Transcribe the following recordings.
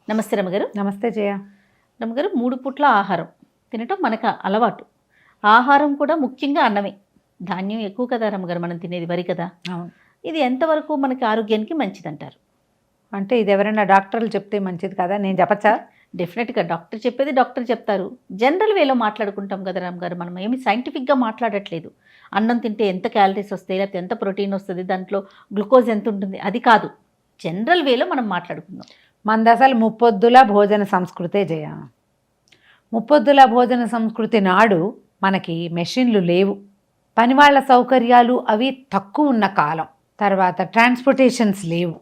నమస్తే రమ్మగారు. నమస్తే జయ. రమ్మగారు, 3 పూట్ల ఆహారం తినటం మనకు అలవాటు. ఆహారం కూడా ముఖ్యంగా అన్నమే. ధాన్యం ఎక్కువ కదా రమ్మగారు మనం తినేది, వరి కదా. అవును. ఇది ఎంతవరకు మనకి ఆరోగ్యానికి మంచిదంటారు? అంటే ఇది ఎవరైనా డాక్టర్లు చెప్తే మంచిది కదా, నేను చెప్పచ్చా? డెఫినెట్గా డాక్టర్ చెప్పేది డాక్టర్ చెప్తారు. జనరల్ వేలో మాట్లాడుకుంటాం కదా రమ్మగారు, మనం ఏమి సైంటిఫిక్గా మాట్లాడట్లేదు. అన్నం తింటే ఎంత క్యాలరీస్ వస్తాయి, లేకపోతే ఎంత ప్రోటీన్ వస్తుంది, దాంట్లో గ్లూకోజ్ ఎంత ఉంటుంది, అది కాదు. జనరల్ వేలో మనం మాట్లాడుకుందాం. మనది అసలు ముప్పొద్దుల భోజన సంస్కృతే జయ. ముప్పొద్దుల భోజన సంస్కృతి నాడు మనకి మెషిన్లు లేవు, పనివాళ్ల సౌకర్యాలు అవి తక్కువ ఉన్న కాలం. తర్వాత ట్రాన్స్పోర్టేషన్స్ లేవు,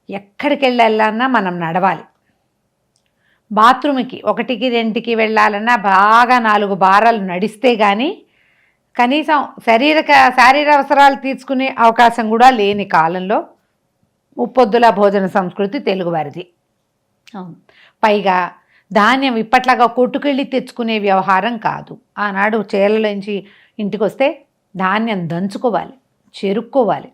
ఎక్కడికి వెళ్ళాలన్నా మనం నడవాలి. బాత్రూమ్కి 1కి 2కి వెళ్ళాలన్నా బాగా 4 బారాలు నడిస్తే కానీ కనీసం శారీర అవసరాలు తీర్చుకునే అవకాశం కూడా లేని కాలంలో ముప్పొద్దుల భోజన సంస్కృతి తెలుగువారిది. అవును. పైగా ధాన్యం ఇప్పట్లాగా కొట్టుకెళ్ళి తెచ్చుకునే వ్యవహారం కాదు. ఆనాడు చేలలోంచి ఇంటికి వస్తే ధాన్యం దంచుకోవాలి, చెరుక్కోవాలి.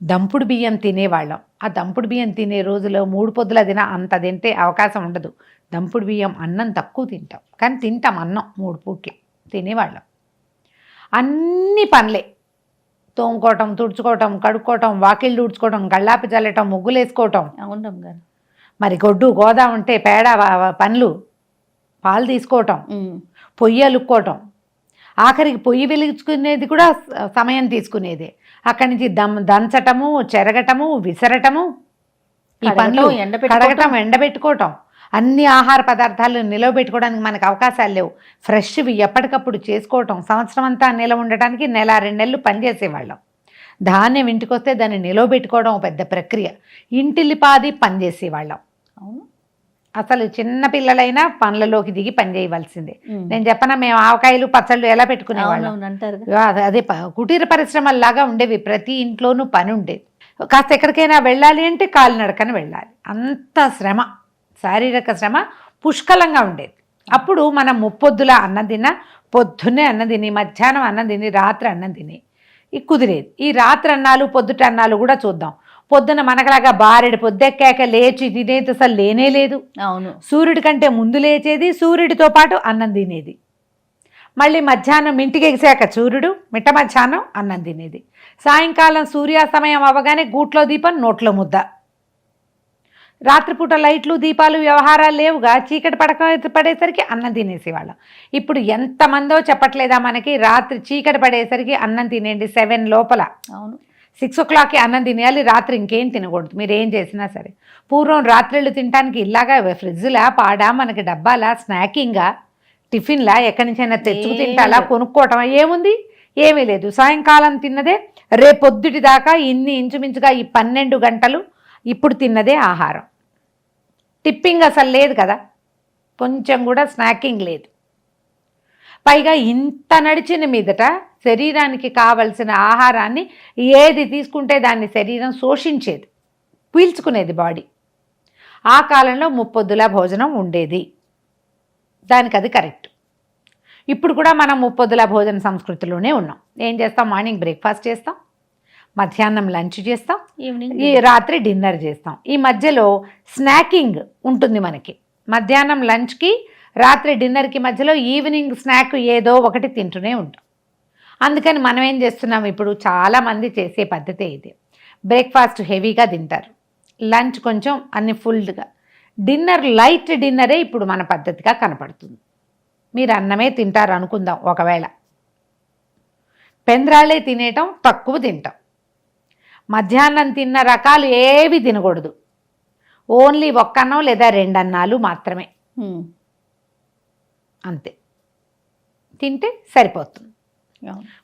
దంపుడు బియ్యం తినేవాళ్ళం. ఆ దంపుడు బియ్యం తినే రోజులో 3 పొద్దుల అంత తింటే అవకాశం ఉండదు. దంపుడు బియ్యం అన్నం తక్కువ తింటాం, కానీ తింటాం అన్నం 3 పూట్లు తినేవాళ్ళం. అన్ని పనులే, తోముకోవటం, తుడుచుకోవటం, కడుక్కోవటం, వాకిళ్ళు తుడుచుకోవటం, గళ్ళాపి చల్లటం, ముగ్గులు వేసుకోవటం. అవును గారు. మరి గొడ్డు గోదా ఉంటే పేడ పనులు, పాలు తీసుకోవటం, పొయ్యి అలుక్కోవటం, ఆఖరికి పొయ్యి వెలిగించుకునేది కూడా సమయం తీసుకునేది. అక్కడి నుంచి దంచటము, చెరగటము, విసరటము, ఈ పనులు, కడగటం, ఎండబెట్టుకోవటం, అన్ని ఆహార పదార్థాలు నిలవబెట్టుకోవడానికి మనకు అవకాశాలు లేవు. ఫ్రెష్వి ఎప్పటికప్పుడు చేసుకోవటం, సంవత్సరం అంతా నిలవ ఉండటానికి 1-2 నెలలు పనిచేసేవాళ్ళం. ధాన్యం ఇంటికి వస్తే దాన్ని నిలవబెట్టుకోవడం పెద్ద ప్రక్రియ. ఇంటిల్లిపాది పనిచేసేవాళ్ళం. అవును. అసలు చిన్న పిల్లలైనా పనులలోకి దిగి పని చేయవలసిందే. నేను చెప్పనా, మేము ఆవకాయలు పచ్చళ్ళు ఎలా పెట్టుకునేవాళ్ళం అంటారు. అదే కుటీర పరిశ్రమల్లాగా ఉండేవి. ప్రతి ఇంట్లోనూ పని ఉండేది. కాస్త ఎక్కడికైనా వెళ్ళాలి అంటే కాలినడకన వెళ్ళాలి. అంత శ్రమ, శారీరక శ్రమ పుష్కలంగా ఉండేది. అప్పుడు మనం ముప్పొద్దుల అన్నం తిన్నా, పొద్దున్నే అన్నం తిని, మధ్యాహ్నం అన్నం తిని, రాత్రి అన్నం తిని కుదిరేది. ఈ రాత్రి అన్నాలు పొద్దుట అన్నాలు కూడా చూద్దాం. పొద్దున మనకలాగా బారెడు పొద్దెక్కాక లేచి తినేది అసలు లేనే లేదు. అవును. సూర్యుడి కంటే ముందు లేచేది, సూర్యుడితో పాటు అన్నం తినేది. మళ్ళీ మధ్యాహ్నం ఇంటికి ఎగిసాక సూర్యుడు, మిట్ట మధ్యాహ్నం అన్నం తినేది. సాయంకాలం సూర్యాస్తమయం అవ్వగానే గూట్లో దీపం, నోట్లో ముద్ద. రాత్రిపూట లైట్లు, దీపాలు, వ్యవహారాలు లేవుగా. చీకటి పడేసరికి అన్నం తినేసేవాళ్ళం. ఇప్పుడు ఎంతమందో చెప్పట్లేదా మనకి, రాత్రి చీకటి పడేసరికి అన్నం తినేయండి 7 లోపల. అవును. 6 o'clockకి అన్నం తినేయాలి, రాత్రి ఇంకేం తినకూడదు మీరు ఏం చేసినా సరే. పూర్వం రాత్రిళ్ళు తినడానికి ఇలాగా ఫ్రిడ్జ్లా, పాడా, మనకి డబ్బాలా, స్నాకింగ్గా, టిఫిన్లా, ఎక్కడి నుంచైనా తెచ్చుకు తింటాలా, కొనుక్కోవటం ఏముంది? ఏమీ లేదు. సాయంకాలం తిన్నదే రేపొద్దుటి దాకా ఇంచుమించుగా ఈ 12 గంటలు ఇప్పుడు తిన్నదే ఆహారం. టిప్పింగ్ అసలు లేదు కదా, కొంచెం కూడా స్నాకింగ్ లేదు. పైగా ఇంత నడిచిన మీదట శరీరానికి కావలసిన ఆహారాన్ని ఏది తీసుకుంటే దాన్ని శరీరం శోషించేది, పీల్చుకునేది బాడీ. ఆ కాలంలో ముప్పొద్దుల భోజనం ఉండేది, దానికి అది కరెక్ట్. ఇప్పుడు కూడా మనం ముప్పొద్దుల భోజన సంస్కృతిలోనే ఉన్నాం. ఏం చేస్తాం? మార్నింగ్ బ్రేక్ఫాస్ట్ చేస్తాం, మధ్యాహ్నం లంచ్ చేస్తాం, ఈ రాత్రి డిన్నర్ చేస్తాం. ఈ మధ్యలో స్నాకింగ్ ఉంటుంది మనకి. మధ్యాహ్నం లంచ్కి, రాత్రి డిన్నర్కి మధ్యలో ఈవినింగ్ స్నాక్ ఏదో ఒకటి తింటూనే ఉంటాం. అందుకని మనం ఏం చేస్తున్నాం, ఇప్పుడు చాలామంది చేసే పద్ధతి ఇది. బ్రేక్ఫాస్ట్ హెవీగా తింటారు, లంచ్ కొంచెం అన్ని ఫుల్గా, డిన్నర్ లైట్ డిన్నరే ఇప్పుడు మన పద్ధతిగా కనపడుతుంది. మీరు అన్నమే తింటారు అనుకుందాం, ఒకవేళ పెంద్రాళ్ళే తినేయటం, తక్కువ తింటాం. మధ్యాహ్నం తిన్న రకాలు ఏవి తినకూడదు, ఓన్లీ 1 అన్నం లేదా 2 అన్నాలు మాత్రమే, అంతే తింటే సరిపోతుంది.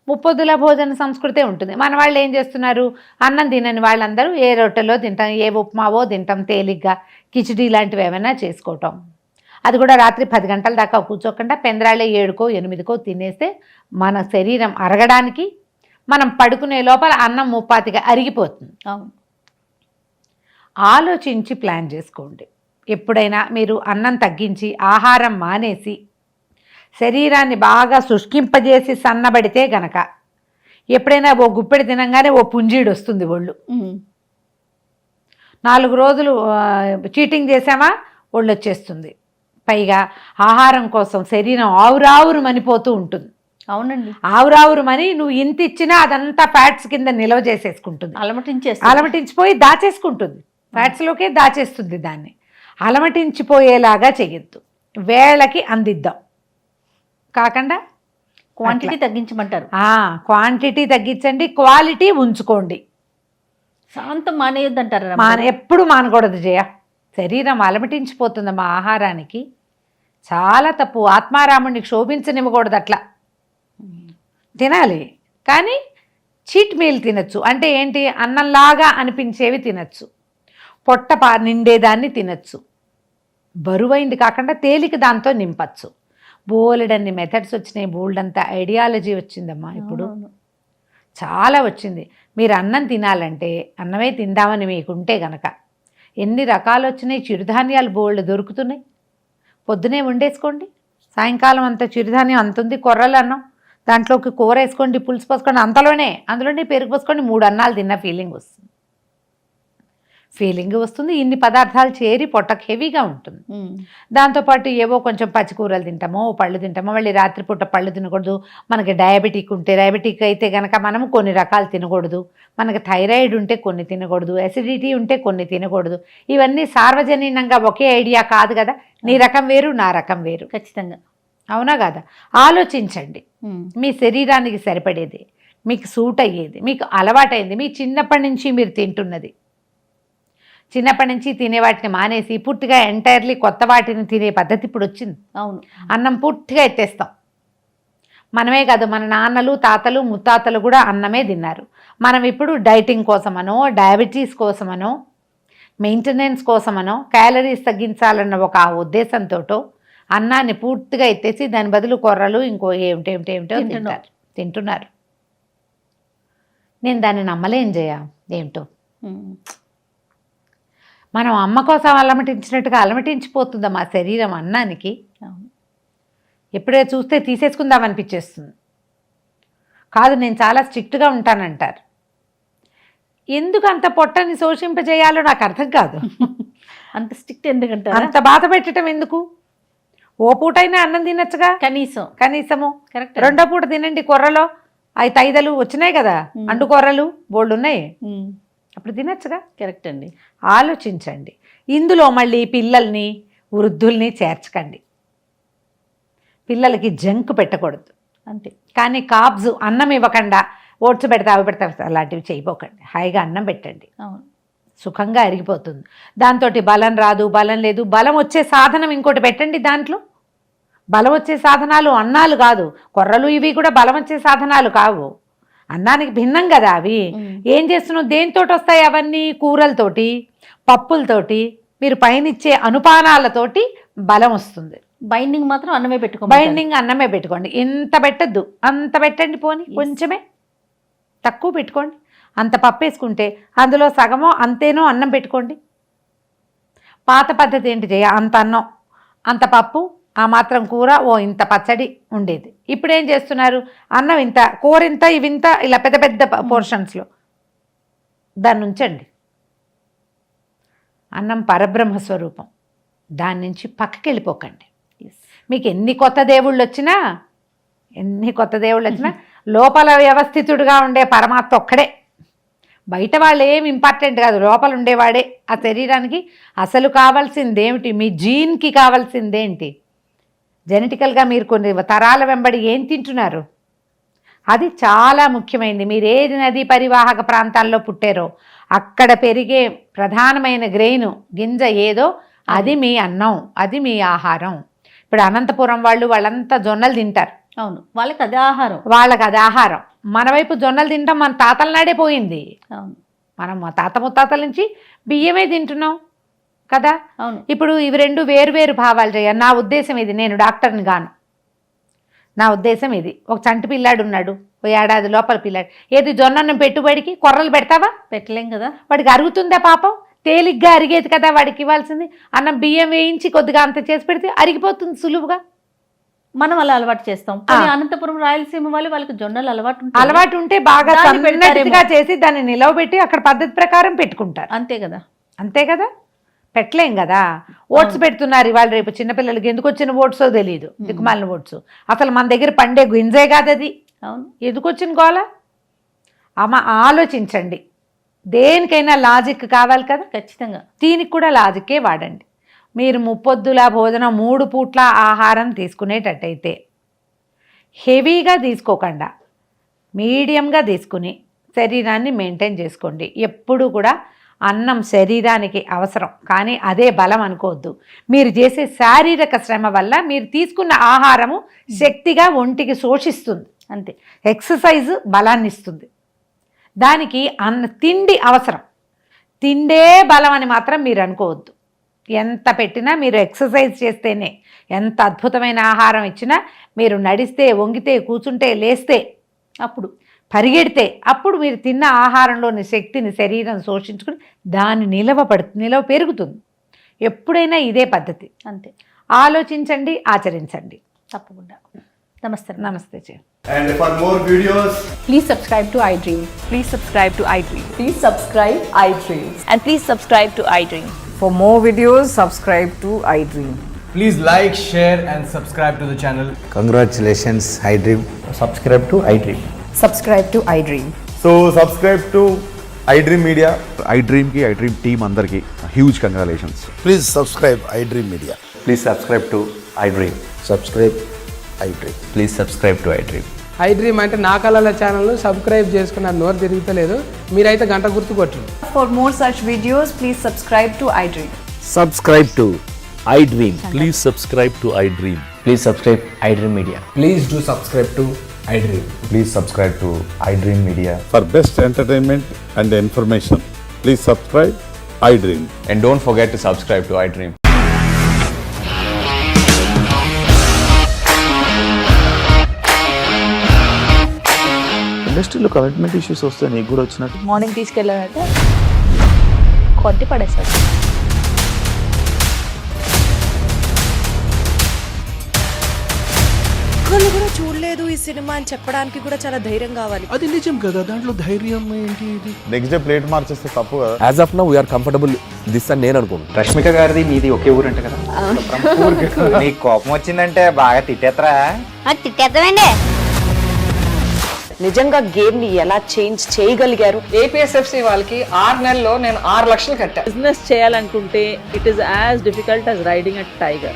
ముప్పొద్దుల భోజన సంస్కృతే ఉంటుంది. మన వాళ్ళు ఏం చేస్తున్నారు, అన్నం తినని వాళ్ళందరూ ఏ రొట్టెలో తింటాం, ఏ ఉప్మావో తింటాం, తేలిగ్గా కిచిడీ లాంటివి ఏమైనా చేసుకోవటం. అది కూడా రాత్రి 10 గంటల దాకా కూర్చోకుండా పెందరాళ్ళే 7కో 8కో తినేస్తే మన శరీరం అరగడానికి, మనం పడుకునే లోపల అన్నం ముప్పాతిగా అరిగిపోతుంది. ఆలోచించి ప్లాన్ చేసుకోండి. ఎప్పుడైనా మీరు అన్నం తగ్గించి ఆహారం మానేసి శరీరాన్ని బాగా శుష్కింపజేసి సన్నబడితే గనక ఎప్పుడైనా ఓ గుప్పెడి తినంగానే ఓ పుంజీడు వస్తుంది ఒళ్ళు. 4 రోజులు చీటింగ్ చేసామా ఒళ్ళు వచ్చేస్తుంది. పైగా ఆహారం కోసం శరీరం ఆవురావురు మనిపోతూ ఉంటుంది. అవునండి, ఆవురావురుమని నువ్వు ఇంత ఇచ్చినా అదంతా ఫ్యాట్స్ కింద నిల్వ చేసేసుకుంటుంది, అలమటించిపోయి దాచేసుకుంటుంది, ఫ్యాట్స్లోకే దాచేస్తుంది. దాన్ని అలమటించిపోయేలాగా చెయ్యొద్దు, వేళకి అందిద్దాం కాకుండా క్వాంటిటీ తగ్గించమంటారు. క్వాంటిటీ తగ్గించండి, క్వాలిటీ ఉంచుకోండి. శాంతం మానేయొద్దు అంటారు. ఎప్పుడు మానకూడదు జయ. శరీరం అలమటించిపోతుంది మా ఆహారానికి, చాలా తప్పు. ఆత్మారాముడిని క్షోభించనివ్వకూడదు, అట్లా తినాలి. కానీ చీట్ మీల్ తినచ్చు. అంటే ఏంటి, అన్నంలాగా అనిపించేవి తినచ్చు, పొట్ట నిండేదాన్ని తినచ్చు, బరువైంది కాకుండా తేలిక దాంతో నింపచ్చు. బోలెడన్ని మెథడ్స్ వచ్చినాయి, బోల్డంత ఐడియాలజీ వచ్చిందమ్మా ఇప్పుడు, చాలా వచ్చింది. మీరు అన్నం తినాలంటే అన్నమే తిందామని మీకుంటే గనక ఎన్ని రకాలు వచ్చినాయి. చిరుధాన్యాలు బోల్డ్ దొరుకుతున్నాయి, పొద్దునే వండేసుకోండి, సాయంకాలం అంతా చిరుధాన్యం అంతుంది. కొర్రలు అన్నం, దాంట్లోకి కూర వేసుకోండి, పులుసు పోసుకోండి, అందులోనే పెరుగు పోసుకోండి, 3 అన్నాలు తిన్న ఫీలింగ్ వస్తుంది. ఇన్ని పదార్థాలు చేరి పొట్టకు హెవీగా ఉంటుంది. దాంతోపాటు ఏవో కొంచెం పచ్చికూరలు తింటామో, పళ్ళు తింటామో. మళ్ళీ రాత్రిపూట పళ్ళు తినకూడదు. మనకి డయాబెటిక్ అయితే కనుక మనం కొన్ని రకాలు తినకూడదు. మనకి థైరాయిడ్ ఉంటే కొన్ని తినకూడదు, అసిడిటీ ఉంటే కొన్ని తినకూడదు. ఇవన్నీ సార్వజనీనంగా ఒకే ఐడియా కాదు కదా, నీ రకం వేరు, నా రకం వేరు. ఖచ్చితంగా, అవునా కదా? ఆలోచించండి, మీ శరీరానికి సరిపడేది, మీకు సూట్ అయ్యేది, మీకు అలవాటైంది, మీ చిన్నప్పటి నుంచి మీరు తింటున్నది. చిన్నప్పటి నుంచి తినే వాటిని మానేసి పూర్తిగా ఎంటైర్లీ కొత్త వాటిని తినే పద్ధతి ఇప్పుడు వచ్చింది. అవును, అన్నం పూర్తిగా ఎత్తేస్తాం. మనమే కాదు, మన నాన్నలు, తాతలు, ముత్తాతలు కూడా అన్నమే తిన్నారు. మనం ఇప్పుడు డైటింగ్ కోసమనో, డయాబెటీస్ కోసమనో, మెయింటెనెన్స్ కోసమనో, క్యాలరీస్ తగ్గించాలన్న ఒక ఉద్దేశంతో అన్నాన్ని పూర్తిగా ఎత్తేసి దాని బదులు కొర్రలు ఇంకో ఏమిటో తింటున్నారు. నేను దాన్ని నమ్మలేం జయ. ఏమిటో మనం అమ్మ కోసం అలమటించినట్టుగా అలమటించిపోతుందా మా శరీరం అన్నానికి. ఎప్పుడే చూస్తే తీసేసుకుందాం అనిపించేస్తుంది. కాదు, నేను చాలా స్ట్రిక్ట్గా ఉంటానంటారు. ఎందుకు అంత పొట్టని శోషింపజేయాలో నాకు అర్థం కాదు. అంత స్ట్రిక్ట్ ఎందుకంటారు, అంత బాధ పెట్టడం ఎందుకు? ఓ పూటైనా అన్నం తినచ్చుగా కనీసము. కరెక్ట్. 2వ పూట తినండి. కొర్రలో 5 వచ్చినాయి కదా, అండు కొర్రలు బోల్డ్ ఉన్నాయి, అప్పుడు తినచ్చుగా. కరెక్ట్ అండి. ఆలోచించండి. ఇందులో మళ్ళీ పిల్లల్ని, వృద్ధుల్ని చేర్చకండి. పిల్లలకి జంక్ పెట్టకూడదు అంతే. కానీ కాబ్స్ అన్నం ఇవ్వకుండా ఓట్స్ పెడతా అవి పెడతా అలాంటివి చేయబోకండి. హాయిగా అన్నం పెట్టండి, సుఖంగా అరిగిపోతుంది. దాంతో బలం రాదు, బలం లేదు. బలం వచ్చే సాధనం ఇంకోటి పెట్టండి. దాంట్లో బలం వచ్చే సాధనాలు అన్నాలు కాదు, కొర్రలు ఇవి కూడా బలం వచ్చే సాధనాలు కావు, అన్నానికి భిన్నం కదా అవి. ఏం చేస్తున్నావు, దేనితో వస్తాయి అవన్నీ? కూరలతోటి, పప్పులతోటి, మీరు పైనిచ్చే అనుపానాలతోటి బలం వస్తుంది. బైండింగ్ మాత్రం అన్నమే పెట్టుకోండి. బైండింగ్ అన్నమే పెట్టుకోండి. ఇంత పెట్టద్దు, అంత పెట్టండి. పోని కొంచెమే తక్కువ పెట్టుకోండి. అంత పప్పు వేసుకుంటే అందులో సగమో అంతేనో అన్నం పెట్టుకోండి. పాత పద్ధతి ఏంటి చేయ, అంత అన్నం, అంత పప్పు, ఆ మాత్రం కూర, ఓ ఇంత పచ్చడి ఉండేది. ఇప్పుడు ఏం చేస్తున్నారు, అన్నం ఇంత, కూర ఇంత, ఇవింత, ఇలా పెద్ద పెద్ద పోర్షన్స్లో దాన్ని ఉంచండి. అన్నం పరబ్రహ్మ స్వరూపం, దాని నుంచి పక్కకి వెళ్ళిపోకండి. మీకు ఎన్ని కొత్త దేవుళ్ళు వచ్చినా లోపల వ్యవస్థితుడుగా ఉండే పరమాత్మ ఒక్కడే. బయట వాళ్ళు ఏం ఇంపార్టెంట్ కాదు, లోపల ఉండేవాడే. ఆ శరీరానికి అసలు కావాల్సిందేమిటి, మీ జీన్కి కావాల్సిందేంటి, జెనెటికల్గా మీరు కొన్ని తరాల వెంబడి ఏం తింటున్నారు, అది చాలా ముఖ్యమైనది. మీరు ఏ నదీ పరివాహక ప్రాంతాల్లో పుట్టారో అక్కడ పెరిగే ప్రధానమైన గ్రెయిన్ గింజ ఏదో అది మీ అన్నం, అది మీ ఆహారం. ఇప్పుడు అనంతపురం వాళ్ళంతా జొన్నలు తింటారు. అవును, వాళ్ళకి అదే ఆహారం. మన వైపు జొన్నలు తింటాం, మన తాతల నాడే పోయింది. అవును, మనం మా తాత ముత్తాతల నుంచి బియ్యమే తింటున్నాం కదా. అవును. ఇప్పుడు ఇవి 2 వేరు భావాలు చేయ. నా ఉద్దేశం ఇది, నేను డాక్టర్ని గాను, నా ఉద్దేశం ఇది. ఒక చంటి పిల్లాడు ఉన్నాడు, 1 ఏడాది లోపల పిల్లాడు, ఏది జొన్నన్నం పెట్టుబడికి కొర్రలు పెడతావా? పెట్టలేం కదా. వాడికి అరుగుతుందా పాపం? తేలిగ్గా అరిగేది కదా వాడికి ఇవ్వాల్సింది. అన్నం బియ్యం వేయించి కొద్దిగా అంత చేసి పెడితే అరిగిపోతుంది సులువుగా. మనం అలా అలవాటు చేస్తాం. కానీ అనంతపురం రాయలసీమ వాళ్ళకి జొన్నలు అలవాటు ఉంటే బాగా దాన్ని సన్నటిగా చేసి దాన్ని నిలవబెట్టి అక్కడ పద్ధతి ప్రకారం పెట్టుకుంటారు. అంతే కదా పెట్టలేం కదా. ఓట్స్ పెడుతున్నారు ఇవాళ రేపు చిన్నపిల్లలకి, ఎందుకు వచ్చిన ఓట్సో తెలియదు, దిక్కుమాలిన ఓట్స్. అసలు మన దగ్గర పండే గింజే కాదు అది, ఎందుకు వచ్చిన గోల? ఆలోచించండి. దేనికైనా లాజిక్ కావాలి కదా, ఖచ్చితంగా. దీనికి కూడా లాజిక్కే వాడండి. మీరు ముప్పొద్దుల భోజనం 3 పూట్ల ఆహారం తీసుకునేటట్టయితే హెవీగా తీసుకోకుండా మీడియంగా తీసుకుని శరీరాన్ని మెయింటైన్ చేసుకోండి. ఎప్పుడు కూడా అన్నం శరీరానికి అవసరం, కానీ అదే బలం అనుకోవద్దు. మీరు చేసే శారీరక శ్రమ వల్ల మీరు తీసుకున్న ఆహారము శక్తిగా ఒంటికి శోషిస్తుంది, అంతే. ఎక్సర్సైజ్ బలాన్ని ఇస్తుంది. దానికి తిండి అవసరం, తిండే బలం అని మాత్రం మీరు అనుకోవద్దు. ఎంత పెట్టినా మీరు ఎక్సర్సైజ్ చేస్తేనే, ఎంత అద్భుతమైన ఆహారం ఇచ్చినా, మీరు నడిస్తే, వంగితే, కూర్చుంటే, లేస్తే, అప్పుడు పరిగెడితే, అప్పుడు మీరు తిన్న ఆహారంలోని శక్తిని శరీరం శోషించుకుని దాని నిలవ పెరుగుతుంది. ఎప్పుడైనా ఇదే పద్ధతి, అంతే. ఆలోచించండి, ఆచరించండి, తప్పకుండా. నమస్తే చే. And for more videos, Please subscribe to iDream. Please subscribe to iDream. Please subscribe iDream. And please subscribe to iDream. For more videos, subscribe to iDream. please like, share and subscribe to the channel. Congratulations, iDream. Subscribe to iDream. Subscribe to iDream. So subscribe to iDream Media. iDream team andarki huge congratulations. Please subscribe iDream Media. Please subscribe to iDream. Subscribe iDream. Please subscribe to iDream. iDream అంటే నా కళల channel subscribe చేసుకున్న నోరు తిరుగుతలేదు, మీరైతే గంట గుర్తు కొట్టండి. For more such videos, please subscribe to iDream. Subscribe to iDream. Please subscribe to iDream. Please subscribe iDream Media. Please do subscribe to iDream. Please subscribe to iDream Media. For best entertainment and information, please subscribe iDream. And don't forget to subscribe to iDream. ఇండస్ట్రీలో commitment issues వస్తే నీకు కూడా వచ్చినట్టు morning తీసుకెళ్ళాలంటే కొట్టి పడేస్తాడు. ఒక్కళ్ళు కూడా చూడలేదు ఈ సినిమా అని చెప్పడానికి కూడా చాలా ధైర్యం కావాలి. అది నిజం కదా, దాంట్లో ధైర్యం ఏంటి? ఇది నెక్స్ట్ డే ప్లేట్ మార్చేస్తే తప్పు కదా. As of now we are comfortable this అని నేను అనుకుంటున్నాను. రష్మిక గారిది మీది ఒకే ఊరు అంట కదా. నీకు కోపం వచ్చిందంటే బాగా తిట్టేత్తరా? తిట్టేద్దామండి. నిజంగా గేమ్ ని ఎలా చేంజ్ చేయగలిగారు? ఏపీఎస్ఎఫ్సి వాళ్ళకి 6 నెలల్లో నేను 6 లక్షలు కట్టా. బిజినెస్ చేయాలనుకుంటే it is as difficult as riding a tiger.